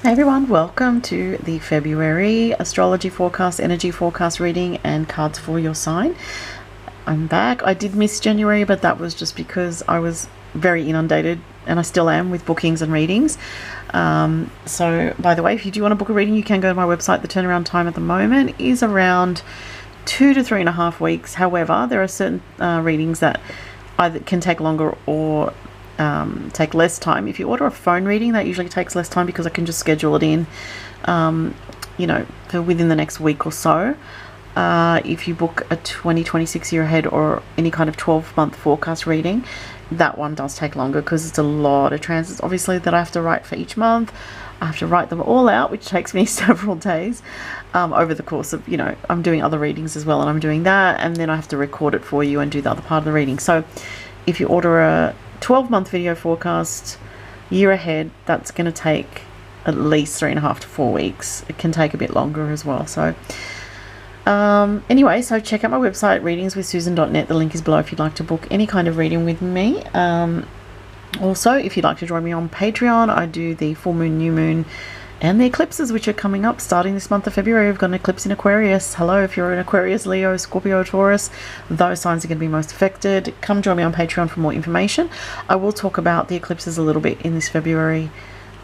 Hey everyone, welcome to the February astrology forecast, energy forecast reading, and cards for your sign. I'm back. I did miss January, but that was just because I was very inundated, and I still am, with bookings and readings. So, by the way, if you do want to book a reading, you can go to my website. The turnaround time at the moment is around 2 to 3.5 weeks. However, there are certain readings that either can take longer or take less time. If you order a phone reading, that usually takes less time because I can just schedule it in, for within the next week or so. If you book a 2026 year ahead or any kind of 12-month forecast reading, that one does take longer because it's a lot of transits, obviously, that I have to write for each month. I have to write them all out, which takes me several days over the course of, I'm doing other readings as well, and I'm doing that, and then I have to record it for you and do the other part of the reading. So if you order a 12-month video forecast year ahead, that's going to take at least 3.5 to 4 weeks. It can take a bit longer as well. So anyway, so check out my website, readingswithsusan.net. The link is below if you'd like to book any kind of reading with me. Also, if you'd like to join me on Patreon, I do the full moon, new moon, and the eclipses, which are coming up starting this month of February. We've got an eclipse in Aquarius. Hello, if you're an Aquarius, Leo, Scorpio, Taurus, those signs are going to be most affected. Come join me on Patreon for more information. I will talk about the eclipses a little bit in this February,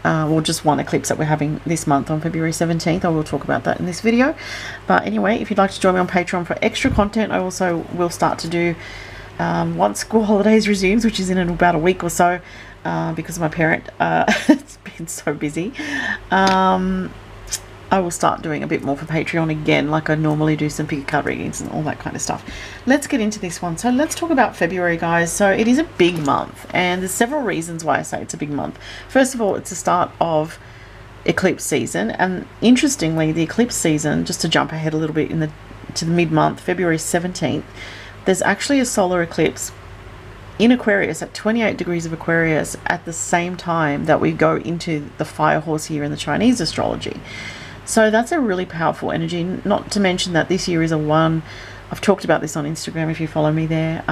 or just one eclipse that we're having this month on February 17th. I will talk about that in this video. But anyway, if you'd like to join me on Patreon for extra content, I also will start to do, once school holidays resumes, which is in about a week or so, because of my parent, it's been so busy. I will start doing a bit more for Patreon again, like I normally do, some figure card readings and all that kind of stuff. Let's get into this one. So let's talk about February, guys. So it is a big month, and there's several reasons why I say it's a big month. First of all, it's the start of eclipse season, and interestingly, the eclipse season, just to jump ahead a little bit to the mid-month, February 17th, there's actually a solar eclipse in Aquarius at 28 degrees of Aquarius at the same time that we go into the fire horse year in the Chinese astrology. So that's a really powerful energy, not to mention that this year is a one. I've talked about this on Instagram if you follow me there.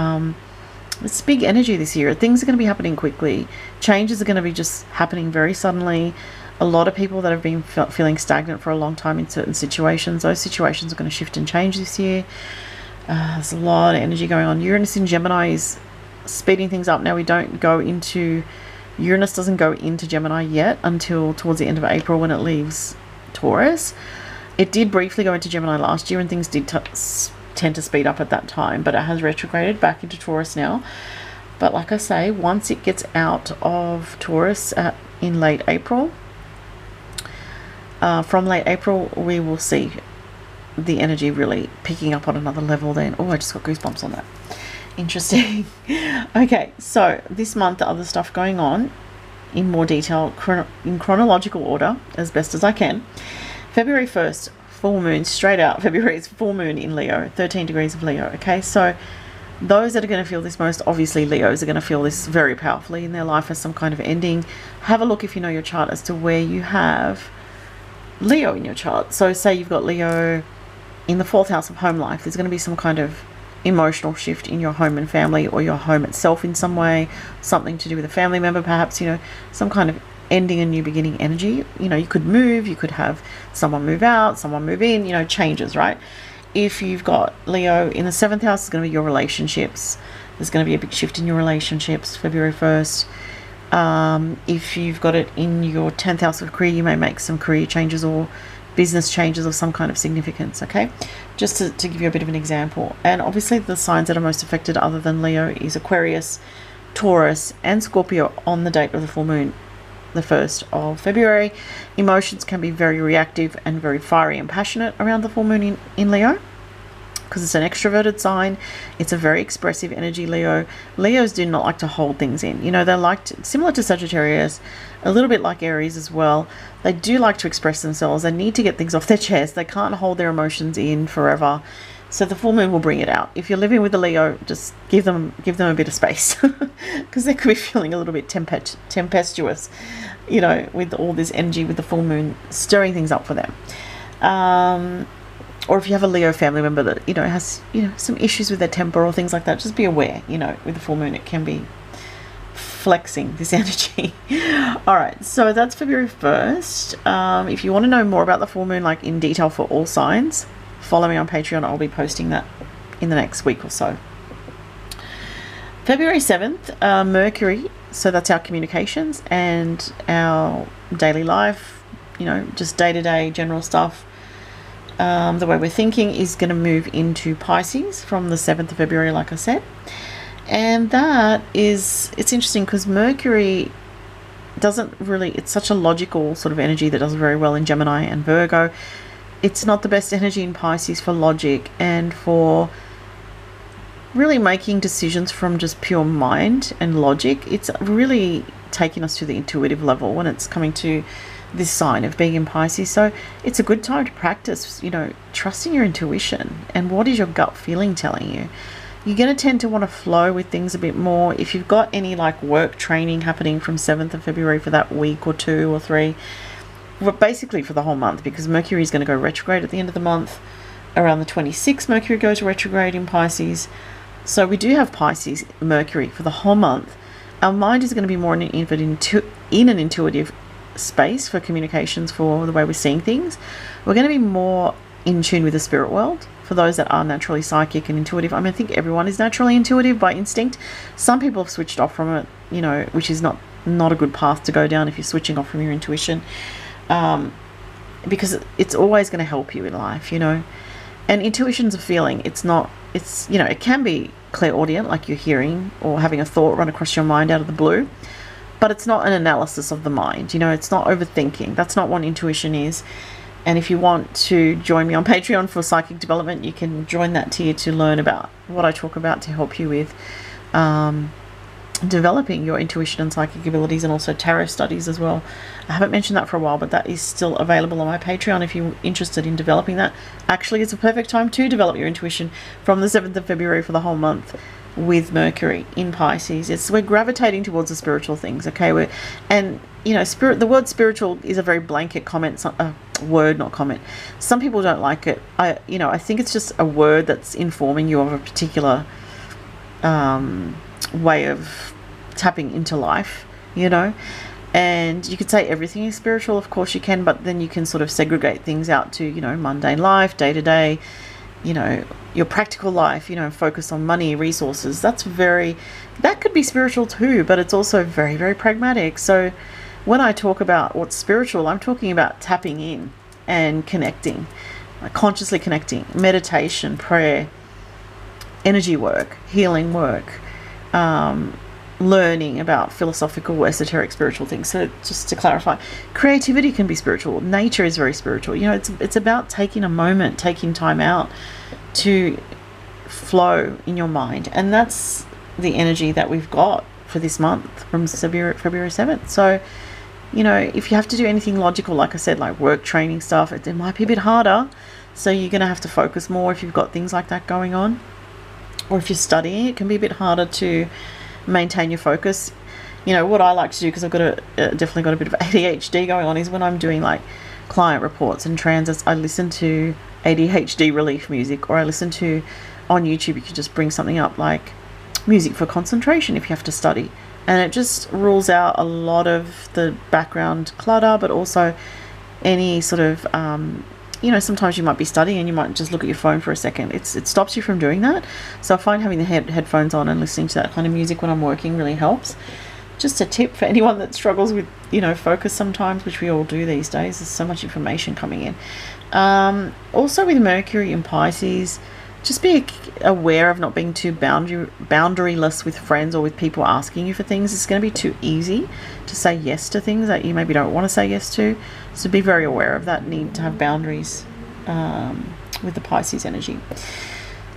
It's big energy this year. Things are going to be happening quickly. Changes are going to be just happening very suddenly. A lot of people that have been feeling stagnant for a long time in certain situations, those situations are going to shift and change this year. There's a lot of energy going on. Uranus in Gemini is speeding things up. Now Uranus doesn't go into Gemini yet until towards the end of April, when it leaves Taurus. It did briefly go into Gemini last year, and things did tend to speed up at that time, but it has retrograded back into Taurus now. But like I say, once it gets out of Taurus in late April, from late April, we will see the energy really picking up on another level then. Oh, I just got goosebumps on that. Interesting. Okay, so this month, the other stuff going on in more detail, in chronological order, as best as I can. February 1st, full moon, straight out. February's full moon in Leo, 13 degrees of Leo. Okay, so those that are going to feel this most, obviously Leos are going to feel this very powerfully in their life as some kind of ending. Have a look, if you know your chart, as to where you have Leo in your chart. So say you've got Leo in the 4th house of home life, there's going to be some kind of emotional shift in your home and family, or your home itself in some way, something to do with a family member, perhaps, some kind of ending and new beginning energy. You could move, you could have someone move out, someone move in, changes, right? If you've got Leo in the 7th house, it's going to be your relationships. There's going to be a big shift in your relationships, February 1st. If you've got it in your 10th house of career, you may make some career changes or business changes of some kind of significance. Okay, just to give you a bit of an example. And obviously the signs that are most affected other than Leo is Aquarius, Taurus, and Scorpio on the date of the full moon, the 1st of February. Emotions can be very reactive and very fiery and passionate around the full moon in Leo, because it's an extroverted sign. It's a very expressive energy, Leo. Leos do not like to hold things in. They like to, similar to Sagittarius, a little bit like Aries as well. They do like to express themselves. They need to get things off their chest. They can't hold their emotions in forever. So the full moon will bring it out. If you're living with a Leo, just give them a bit of space, because they could be feeling a little bit tempestuous, with all this energy with the full moon stirring things up for them. Or if you have a Leo family member that, has, some issues with their temper or things like that, just be aware, with the full moon, it can be flexing this energy. All right, so that's February 1st. If you want to know more about the full moon, like in detail for all signs, follow me on Patreon. I'll be posting that in the next week or so. February 7th, Mercury, so that's our communications and our daily life, you know, just day-to-day general stuff. The way we're thinking is going to move into Pisces from the 7th of February, like I said. And that is, it's interesting because Mercury doesn't really, it's such a logical sort of energy that does very well in Gemini and Virgo. It's not the best energy in Pisces for logic and for really making decisions from just pure mind and logic. It's really taking us to the intuitive level when it's coming to this sign of being in Pisces. So it's a good time to practice, you know, trusting your intuition and what is your gut feeling telling you. You're going to tend to want to flow with things a bit more. If you've got any like work training happening from 7th of February for that week or 2 or 3, but basically for the whole month, because Mercury is going to go retrograde at the end of the month. Around the 26th, Mercury goes retrograde in Pisces. So we do have Pisces Mercury for the whole month. Our mind is going to be more in an intuitive space for communications, for the way we're seeing things. We're going to be more in tune with the spirit world for those that are naturally psychic and intuitive. I mean, I think everyone is naturally intuitive by instinct. Some people have switched off from it, you know, which is not a good path to go down if you're switching off from your intuition, because it's always going to help you in life, you know. And intuition's a feeling. It's, you know, it can be clairaudient, like you're hearing or having a thought run across your mind out of the blue, but it's not an analysis of the mind, you know. It's not overthinking. That's not what intuition is. And if you want to join me on Patreon for psychic development, you can join that tier to learn about what I talk about to help you with developing your intuition and psychic abilities, and also tarot studies as well. I haven't mentioned that for a while, but that is still available on my Patreon if you're interested in developing that. Actually, it's a perfect time to develop your intuition from the 7th of February for the whole month with Mercury in Pisces. We're gravitating towards the spiritual things, okay? And you know, the word spiritual is a very blanket comment, word, not comment. Some people don't like it. I think it's just a word that's informing you of a particular way of tapping into life, you know. And you could say everything is spiritual, of course you can, but then you can sort of segregate things out to, you know, mundane life, day to day, you know, your practical life, you know, focus on money, resources. That could be spiritual too, but it's also very, very pragmatic. So when I talk about what's spiritual, I'm talking about tapping in and connecting, like consciously connecting, meditation, prayer, energy work, healing work, learning about philosophical, esoteric, spiritual things. So just to clarify, creativity can be spiritual. Nature is very spiritual. You know, it's about taking a moment, taking time out to flow in your mind. And that's the energy that we've got for this month from February 7th. So, you know, if you have to do anything logical, like I said, like work training stuff, it might be a bit harder. So you're going to have to focus more if you've got things like that going on. Or if you're studying, it can be a bit harder to maintain your focus. You know, what I like to do, because I've got definitely got a bit of ADHD going on, is when I'm doing like client reports and transits, I listen to ADHD relief music, or I listen to, on YouTube, you can just bring something up like music for concentration if you have to study. And it just rules out a lot of the background clutter, but also any sort of, you know, sometimes you might be studying and you might just look at your phone for a second. It stops you from doing that. So I find having the headphones on and listening to that kind of music when I'm working really helps. Just a tip for anyone that struggles with, you know, focus sometimes, which we all do these days. There's so much information coming in. Also with Mercury in Pisces, just be aware of not being too boundaryless with friends or with people asking you for things. It's going to be too easy to say yes to things that you maybe don't want to say yes to. So be very aware of that need to have boundaries with the Pisces energy.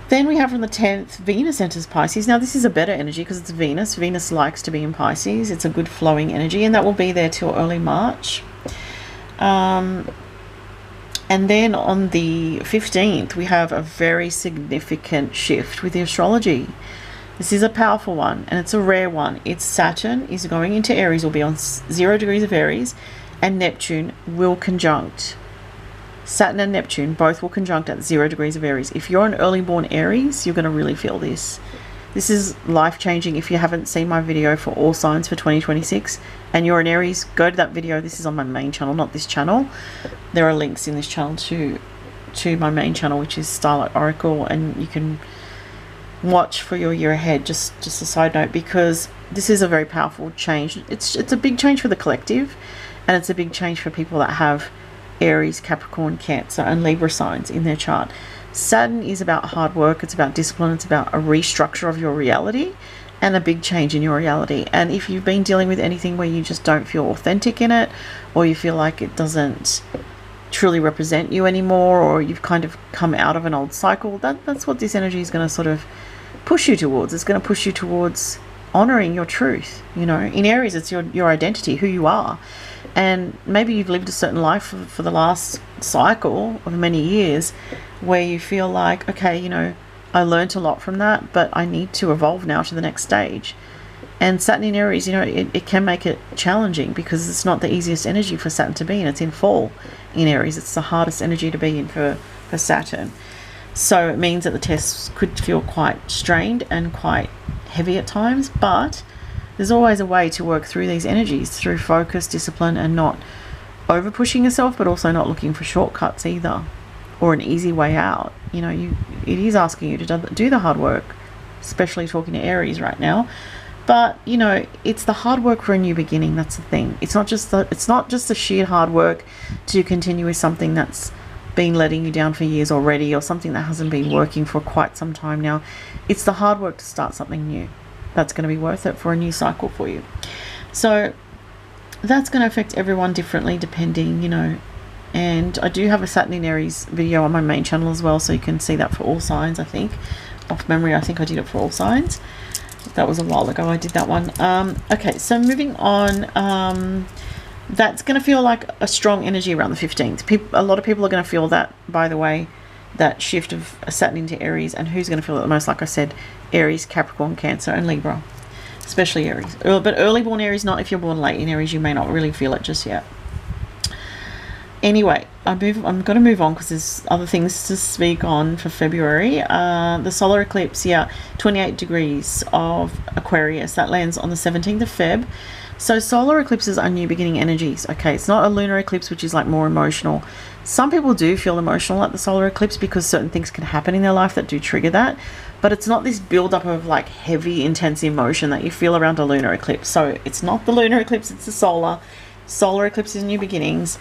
Then we have from the 10th, Venus enters Pisces. Now this is a better energy because it's Venus. Venus likes to be in Pisces. It's a good flowing energy, and that will be there till early March. And then on the 15th, we have a very significant shift with the astrology. This is a powerful one, and it's a rare one. It's Saturn is going into Aries, will be on 0 degrees of Aries, and Neptune will conjunct. Saturn and Neptune both will conjunct at 0 degrees of Aries. If you're an early born Aries, you're going to really feel this. This is life-changing. If you haven't seen my video for all signs for 2026 and you're an Aries, go to that video. This is on my main channel, not this channel. There are links in this channel to my main channel, which is Starlight Oracle, and you can watch for your year ahead. Just a side note, because this is a very powerful change. It's a big change for the collective, and it's a big change for people that have Aries, Capricorn, Cancer and Libra signs in their chart. Saturn is about hard work, it's about discipline, it's about a restructure of your reality and a big change in your reality. And if you've been dealing with anything where you just don't feel authentic in it, or you feel like it doesn't truly represent you anymore, or you've kind of come out of an old cycle, that's what this energy is going to sort of push you towards. It's going to push you towards honoring your truth. You know, in Aries, it's your identity, who you are. And maybe you've lived a certain life for the last cycle of many years where you feel like, okay, you know, I learned a lot from that, but I need to evolve now to the next stage. And Saturn in Aries, you know, it can make it challenging because it's not the easiest energy for Saturn to be in. It's in fall in Aries. It's the hardest energy to be in for Saturn. So it means that the tests could feel quite strained and quite heavy at times, but there's always a way to work through these energies through focus, discipline, and not over pushing yourself, but also not looking for shortcuts either, or an easy way out. You know, it is asking you to do the hard work, especially talking to Aries right now. But you know, it's the hard work for a new beginning. That's the thing. It's not just the sheer hard work to continue with something that's been letting you down for years already, or something that hasn't been working for quite some time now. It's the hard work to start something new that's going to be worth it for a new cycle for you. So that's going to affect everyone differently depending, you know. And I do have a Saturn in Aries video on my main channel as well, so you can see that for all signs. I think off memory, I think I did it for all signs. That was a while ago I did that one. Okay, so moving on, that's going to feel like a strong energy around the 15th. A lot of people are going to feel that, by the way, that shift of Saturn into Aries. And who's going to feel it the most? Like I said, Aries, Capricorn, Cancer and Libra, especially Aries. But early born Aries, not. If you're born late in Aries, you may not really feel it just yet. Anyway, I'm going to move on because there's other things to speak on for February. The solar eclipse, 28 degrees of Aquarius. That lands on the 17th of Feb. So solar eclipses are new beginning energies. Okay, it's not a lunar eclipse, which is like more emotional. Some people do feel emotional at the solar eclipse because certain things can happen in their life that do trigger that. But it's not this build-up of like heavy, intense emotion that you feel around a lunar eclipse. So it's not the lunar eclipse, it's the solar. Solar eclipse is new beginnings.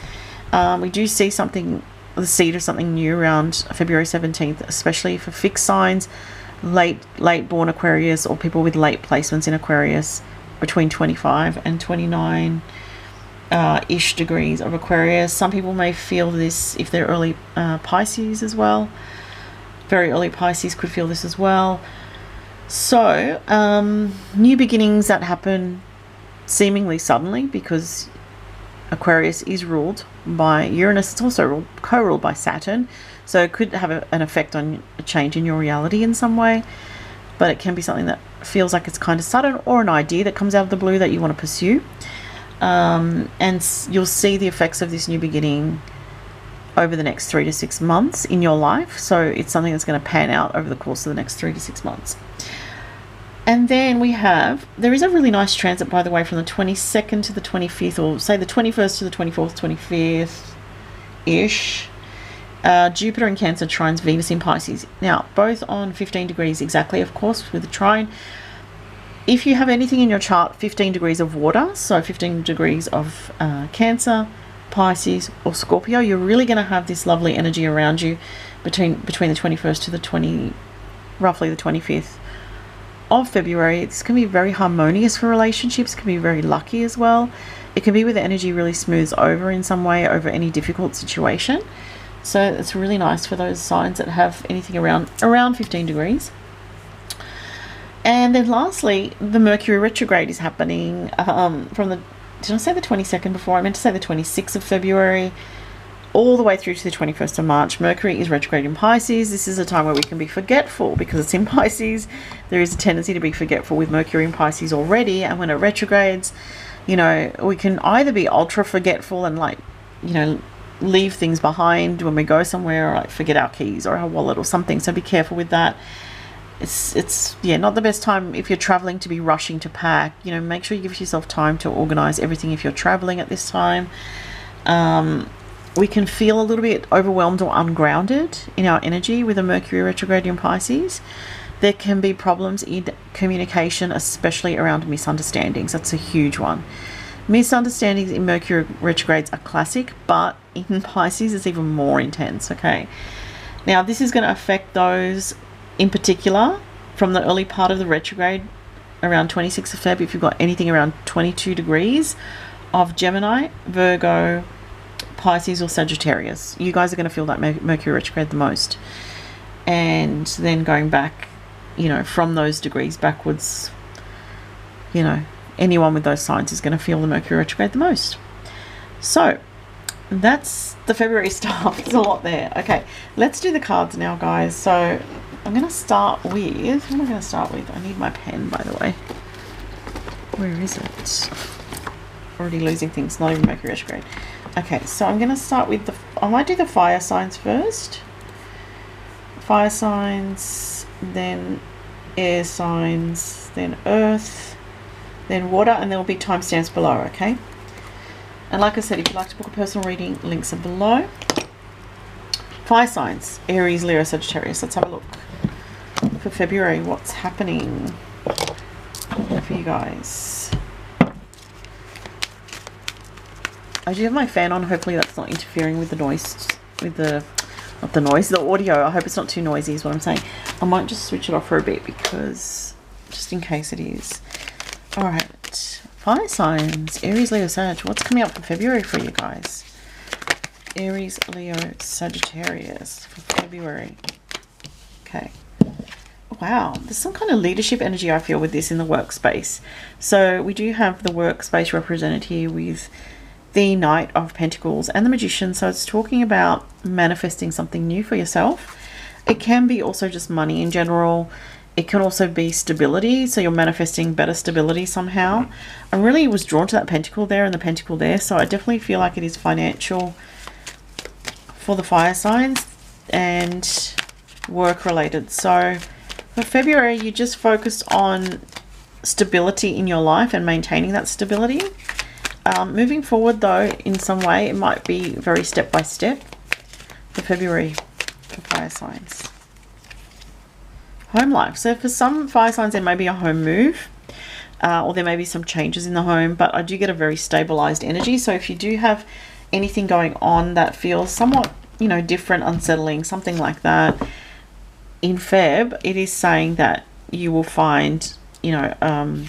We do see the seed of something new around February 17th, especially for fixed signs, late born Aquarius, or people with late placements in Aquarius between 25 and 29 ish degrees of Aquarius. Some people may feel this if they're early Pisces as well. Very early Pisces could feel this as well. So new beginnings that happen seemingly suddenly, because Aquarius is ruled by Uranus. It's also co-ruled by Saturn, so it could have an effect on a change in your reality in some way. But it can be something that feels like it's kind of sudden, or an idea that comes out of the blue that you want to pursue. And you'll see the effects of this new beginning over the next 3 to 6 months in your life. So it's something that's going to pan out over the course of the next 3 to 6 months. And then there is a really nice transit, by the way, from the 22nd to the 25th, or say the 21st to the 24th, 25th-ish. Jupiter in Cancer trines Venus in Pisces. Now, both on 15 degrees exactly, of course, with the trine. If you have anything in your chart, 15 degrees of water, so 15 degrees of Cancer, Pisces or Scorpio, you're really going to have this lovely energy around you between the 21st to the roughly the 25th of February. This can be very harmonious for relationships. It can be very lucky as well. It can be where the energy really smooths over in some way over any difficult situation. So it's really nice for those signs that have anything around 15 degrees. And then lastly, the Mercury retrograde is happening from the, did I say the 22nd before? I meant to say the 26th of February, all the way through to the 21st of March. Mercury is retrograde in Pisces. This is a time where we can be forgetful because it's in Pisces. There is a tendency to be forgetful with Mercury in Pisces already. And when it retrogrades, you know, we can either be ultra forgetful and like, you know, leave things behind when we go somewhere, or like forget our keys or our wallet or something. So be careful with that. it's yeah, not the best time if you're traveling to be rushing to pack. You know, make sure you give yourself time to organize everything if you're traveling at this time. We can feel a little bit overwhelmed or ungrounded in our energy with a Mercury retrograde in Pisces. There can be problems in communication, especially around misunderstandings. That's a huge one. Misunderstandings in Mercury retrogrades are classic, but in Pisces it's even more intense. Okay, now this is going to affect those in particular from the early part of the retrograde around 26th of Feb. If you've got anything around 22 degrees of Gemini, Virgo, Pisces or Sagittarius, you guys are going to feel that Mercury retrograde the most. And then going back, you know, from those degrees backwards, you know, anyone with those signs is going to feel the Mercury retrograde the most. So that's the February stuff. There's a lot there. Okay, let's do the cards now, guys. So I'm going to start with, what am I going to start with? I need my pen, by the way. Where is it? Already losing things, not even Mercury retrograde. Okay, so I'm going to start with the, I might do the fire signs first. Fire signs, then air signs, then earth, then water, and there will be timestamps below, okay? And like I said, if you'd like to book a personal reading, links are below. Fire signs, Aries, Leo, Sagittarius. Let's have a look for February. What's happening for you guys? I do have my fan on. Hopefully that's not interfering with the noise, with the, not the noise, the audio. I hope it's not too noisy is what I'm saying. I might just switch it off for a bit because, just in case it is. All right, fire signs, Aries, Leo, Sag. What's coming up for February for you guys? Aries, Leo, Sagittarius for February. Okay. Wow, there's some kind of leadership energy I feel with this in the workspace. So we do have the workspace represented here with the Knight of Pentacles and the Magician. So it's talking about manifesting something new for yourself. It can be also just money in general. It can also be stability. So you're manifesting better stability somehow. I really was drawn to that pentacle there and the pentacle there. So I definitely feel like it is financial for the fire signs and work related. So for February, you just focused on stability in your life and maintaining that stability. Moving forward though, in some way, it might be very step by step for February for fire signs. Home life. So for some fire signs, there may be a home move or there may be some changes in the home, but I do get a very stabilized energy. So if you do have anything going on that feels somewhat, you know, different, unsettling, something like that, in Feb, it is saying that you will find, you know,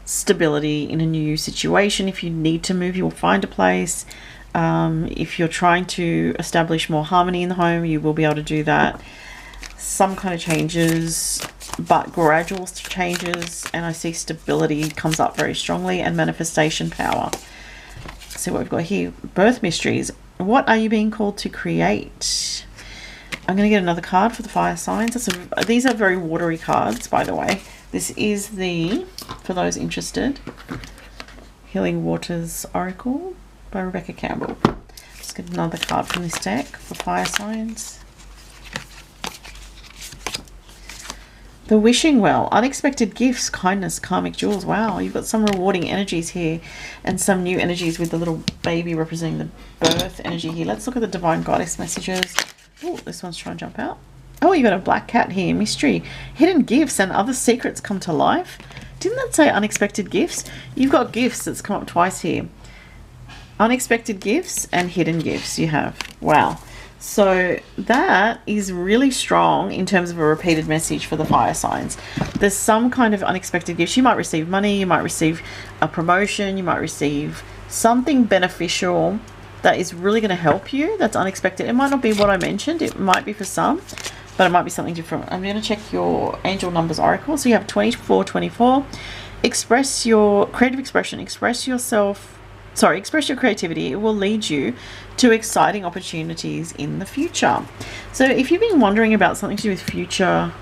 stability in a new situation. If you need to move, you will find a place. If you're trying to establish more harmony in the home, you will be able to do that. Some kind of changes, but gradual changes, and I see stability comes up very strongly and manifestation power. Let's see what we've got here. Birth mysteries. What are you being called to create? I'm going to get another card for the fire signs. These are very watery cards, by the way. This is the, for those interested, Healing Waters Oracle by Rebecca Campbell. Let's get another card from this deck for fire signs. The Wishing Well, unexpected gifts, kindness, karmic jewels. Wow, you've got some rewarding energies here and some new energies with the little baby representing the birth energy here. Let's look at the Divine Goddess messages. Oh, this one's trying to jump out. Oh, you got a black cat here. Mystery. Hidden gifts and other secrets come to life. Didn't that say unexpected gifts? You've got gifts that's come up twice here. Unexpected gifts and hidden gifts you have. Wow. So that is really strong in terms of a repeated message for the fire signs. There's some kind of unexpected gifts. You might receive money. You might receive a promotion. You might receive something beneficial that is really going to help you. That's unexpected. It might not be what I mentioned. It might be for some, but it might be something different. I'm going to check your angel numbers oracle. So you have 2424. Express your creative expression. Express yourself. Sorry, express your creativity. It will lead you to exciting opportunities in the future. So if you've been wondering about something to do with future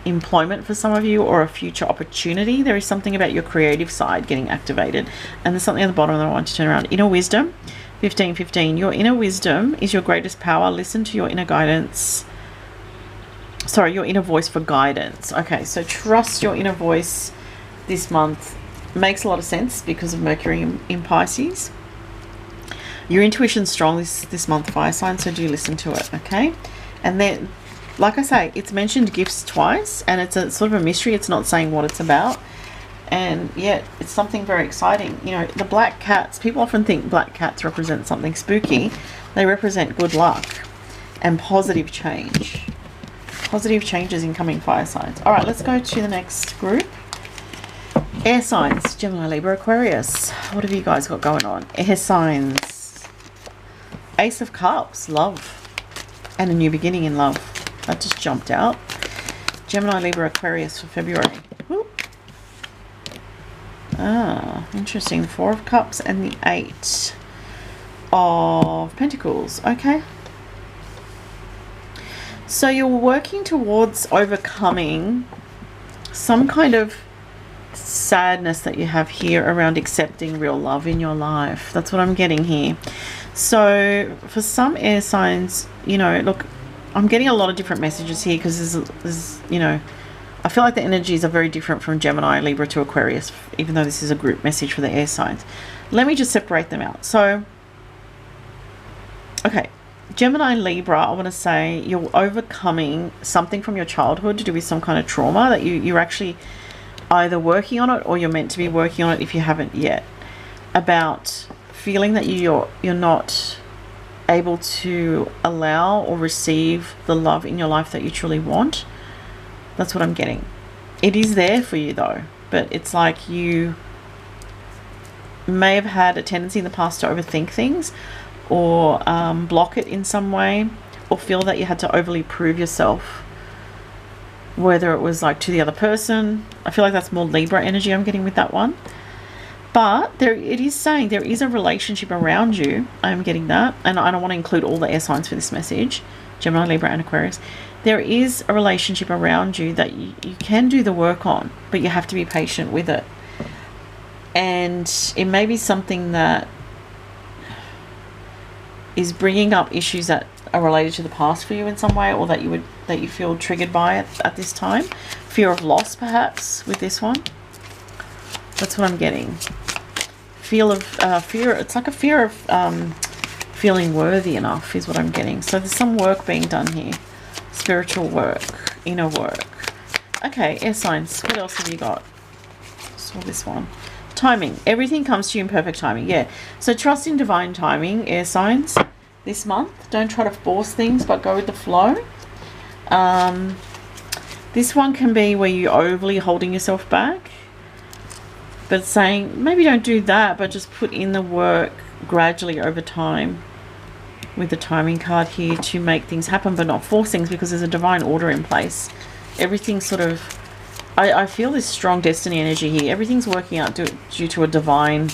employment for some of you or a future opportunity, there is something about your creative side getting activated. And there's something at the bottom that I want to turn around. Inner wisdom. 1515. Your inner wisdom is your greatest power. Listen to your inner guidance. sorry, your inner voice for guidance. Okay, so trust your inner voice this month. Makes a lot of sense because of Mercury in Pisces. Your intuition's strong this month, fire sign, so do listen to it, okay? And then, like I say, it's mentioned gifts twice, and it's a sort of a mystery. It's not saying what it's about. And yet, it's something very exciting. You know, the black cats, people often think black cats represent something spooky. They represent good luck and positive change. Positive changes in coming, fire signs. All right, let's go to the next group. Air signs, Gemini, Libra, Aquarius. What have you guys got going on? Air signs. Ace of Cups, love. And a new beginning in love. That just jumped out. Gemini, Libra, Aquarius for February. Woo. Ah, interesting. 4 of Cups and the 8 of Pentacles. Okay. So you're working towards overcoming some kind of sadness that you have here around accepting real love in your life. That's what I'm getting here. So for some air signs, you know, look, I'm getting a lot of different messages here because there's, you know, I feel like the energies are very different from Gemini, Libra to Aquarius, even though this is a group message for the air signs. Let me just separate them out. So, okay, Gemini, Libra, I want to say you're overcoming something from your childhood to do with some kind of trauma that you're actually either working on it or you're meant to be working on it if you haven't yet, about feeling that you're not able to allow or receive the love in your life that you truly want. That's what I'm getting. It is there for you though, but it's like you may have had a tendency in the past to overthink things or block it in some way, or feel that you had to overly prove yourself, whether it was like to the other person. I feel like that's more Libra energy I'm getting with that one. But it is saying there is a relationship around you. I'm getting that. And I don't want to include all the air signs for this message. Gemini, Libra, and Aquarius. There is a relationship around you that you can do the work on, but you have to be patient with it. And it may be something that is bringing up issues that are related to the past for you in some way, or that you feel triggered by it at this time. Fear of loss, perhaps, with this one. That's what I'm getting. Fear. It's like a fear of feeling worthy enough is what I'm getting. So there's some work being done here. Spiritual work, inner work. Okay, air signs. What else have you got? Saw this one. Timing. Everything comes to you in perfect timing. Yeah. So trust in divine timing, air signs, this month. Don't try to force things, but go with the flow. This one can be where you're overly holding yourself back. But it's saying maybe don't do that, but just put in the work gradually over time with the timing card here to make things happen, but not force things, because there's a divine order in place. Everything's sort of, I feel this strong destiny energy here. Everything's working out due to a divine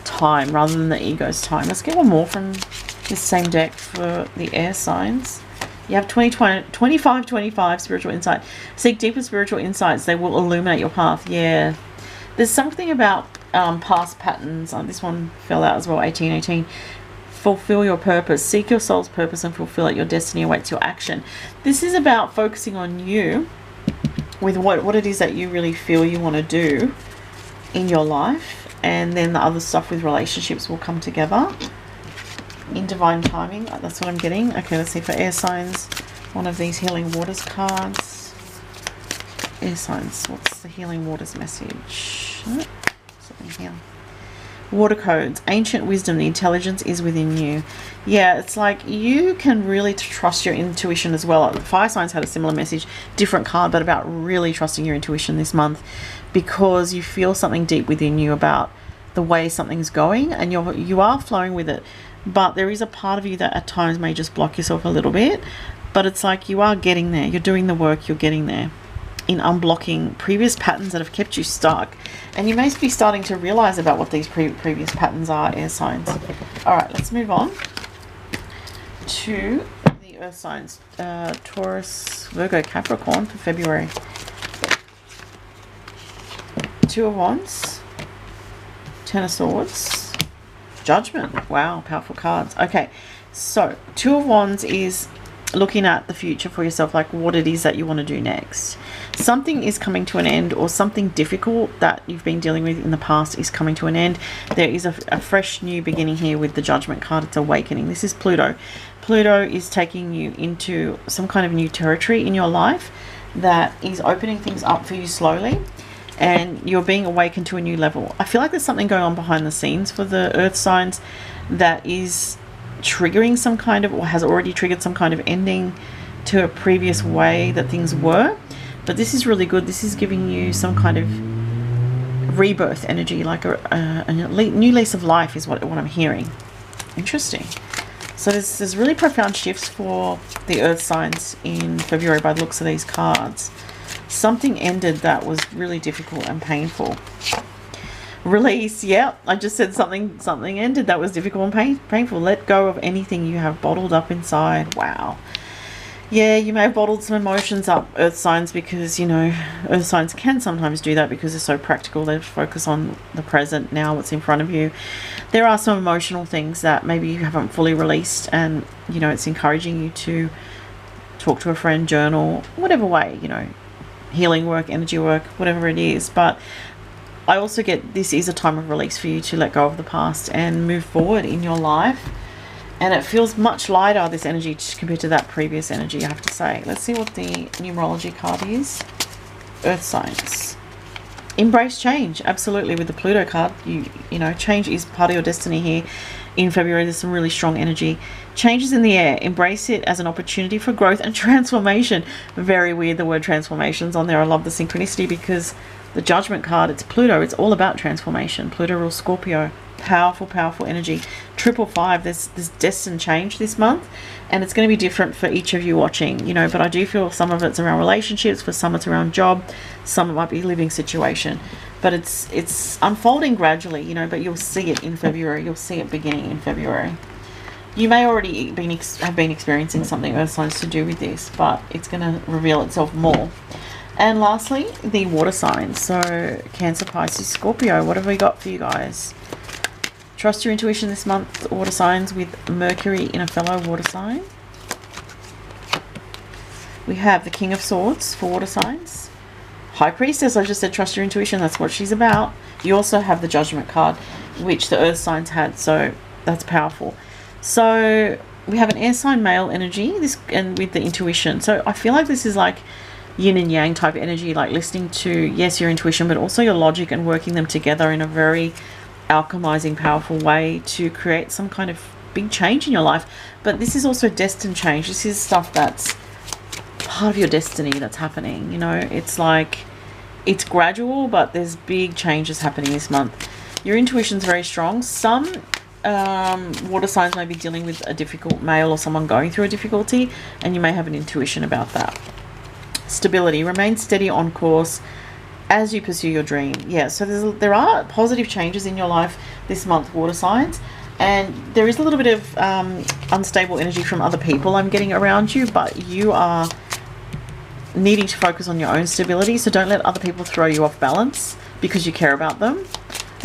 time rather than the ego's time. Let's get one more from this same deck for the air signs. You have 25 spiritual insight. Seek deeper spiritual insights. They will illuminate your path. Yeah. There's something about past patterns. This one fell out as well, 1818. Fulfill your purpose. Seek your soul's purpose and fulfill it. Your destiny awaits your action. This is about focusing on you with what it is that you really feel you want to do in your life. And then the other stuff with relationships will come together in divine timing. That's what I'm getting. Okay, let's see for air signs. One of these healing waters cards. Air signs, what's the healing waters message? Something here. Water codes, ancient wisdom, the intelligence is within you. Yeah, it's like you can really trust your intuition as well. The fire signs had a similar message, different card, but about really trusting your intuition this month, because you feel something deep within you about the way something's going, and you are flowing with it. But there is a part of you that at times may just block yourself a little bit, but it's like you are getting there. You're doing the work, you're getting there in unblocking previous patterns that have kept you stuck, and you may be starting to realize about what these previous patterns are, air signs. All right, let's move on to the earth signs. Taurus, Virgo, Capricorn for February. 2 of Wands, 10 of Swords, Judgment. Wow, powerful cards. Okay, so 2 of Wands is looking at the future for yourself, like what it is that you want to do next. Something is coming to an end, or something difficult that you've been dealing with in the past is coming to an end. There is a fresh new beginning here with the Judgment card. It's awakening. This is Pluto. Pluto is taking you into some kind of new territory in your life that is opening things up for you slowly, and you're being awakened to a new level. I feel like there's something going on behind the scenes for the earth signs that is triggering some kind of, or has already triggered some kind of ending to a previous way that things were. But this is really good. This is giving you some kind of rebirth energy, like a new lease of life is what I'm hearing. Interesting. So there's really profound shifts for the earth signs in February by the looks of these cards. Something ended that was really difficult and painful. Release, yeah, I just said something ended that was difficult and painful. Let go of anything you have bottled up inside. Wow. Yeah, you may have bottled some emotions up, earth signs, because, you know, earth signs can sometimes do that because they're so practical. They focus on the present now, what's in front of you. There are some emotional things that maybe you haven't fully released, and, you know, it's encouraging you to talk to a friend, journal, whatever way, you know, healing work, energy work, whatever it is. But I also get this is a time of release for you to let go of the past and move forward in your life. And it feels much lighter, this energy, compared to that previous energy, I have to say. Let's see what the numerology card is. Earth signs. Embrace change. Absolutely. With the Pluto card, you know, change is part of your destiny here. In February, there's some really strong energy. Change is in the air. Embrace it as an opportunity for growth and transformation. Very weird, the word transformation's on there. I love the synchronicity because the Judgment card, it's Pluto. It's all about transformation. Pluto rules Scorpio. Powerful energy. 555, there's destined change this month, and it's going to be different for each of you watching, you know, but I do feel some of it's around relationships, for some it's around job, some it might be living situation, but it's unfolding gradually, you know, but you'll see it in February. You'll see it beginning in February. You may already have been experiencing something, earth signs, to do with this, but it's going to reveal itself more. And lastly, the water signs. So Cancer, Pisces, Scorpio, what have we got for you guys? Trust your intuition this month, water signs, with Mercury in a fellow water sign. We have the King of Swords for water signs. High Priestess, I just said trust your intuition. That's what she's about. You also have the Judgment card, which the earth signs had. So that's powerful. So we have an air sign male energy, and with the intuition. So I feel like this is like yin and yang type energy, like listening to, yes, your intuition, but also your logic, and working them together in a very alchemizing, powerful way to create some kind of big change in your life. But this is also destined change. This is stuff that's part of your destiny that's happening, you know. It's like, it's gradual, but there's big changes happening this month. Your intuition's very strong. Some water signs may be dealing with a difficult male or someone going through a difficulty, and you may have an intuition about that. Stability, remain steady on course as you pursue your dream. Yeah, so there are positive changes in your life this month, water signs, and there is a little bit of unstable energy from other people I'm getting around you, but you are needing to focus on your own stability. So don't let other people throw you off balance because you care about them.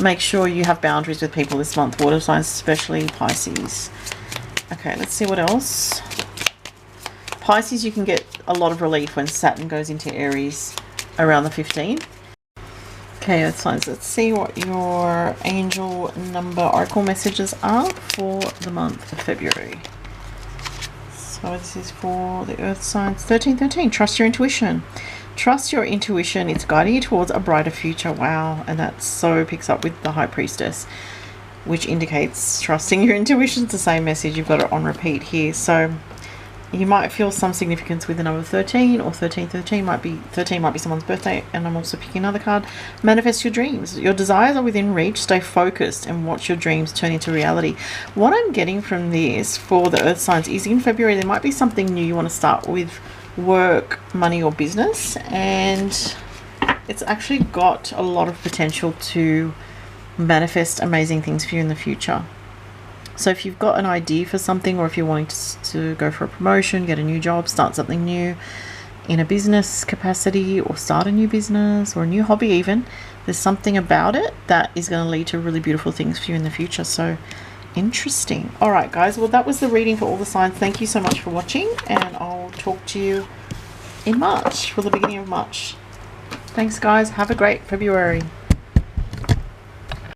Make sure you have boundaries with people this month, water signs, especially Pisces. Okay, let's see what else. Pisces, you can get a lot of relief when Saturn goes into Aries around the 15th. Okay, earth signs, let's see what your angel number oracle messages are for the month of February. So this is for the earth signs. 1313, trust your intuition. Trust your intuition. It's guiding you towards a brighter future. Wow. And that so picks up with the High Priestess, which indicates trusting your intuition. It's the same message. You've got it on repeat here. So you might feel some significance with the number 13, or 1313 might be someone's birthday. And I'm also picking another card. Manifest your dreams. Your desires are within reach. Stay focused and watch your dreams turn into reality. What I'm getting from this for the earth signs is in February there might be something new you want to start with, work, money, or business, and it's actually got a lot of potential to manifest amazing things for you in the future. So if you've got an idea for something, or if you're wanting to go for a promotion, get a new job, start something new in a business capacity, or start a new business or a new hobby even, there's something about it that is going to lead to really beautiful things for you in the future. So Interesting. All right, guys. Well, that was the reading for all the signs. Thank you so much for watching, and I'll talk to you in March, for the beginning of March. Thanks, guys. Have a great February.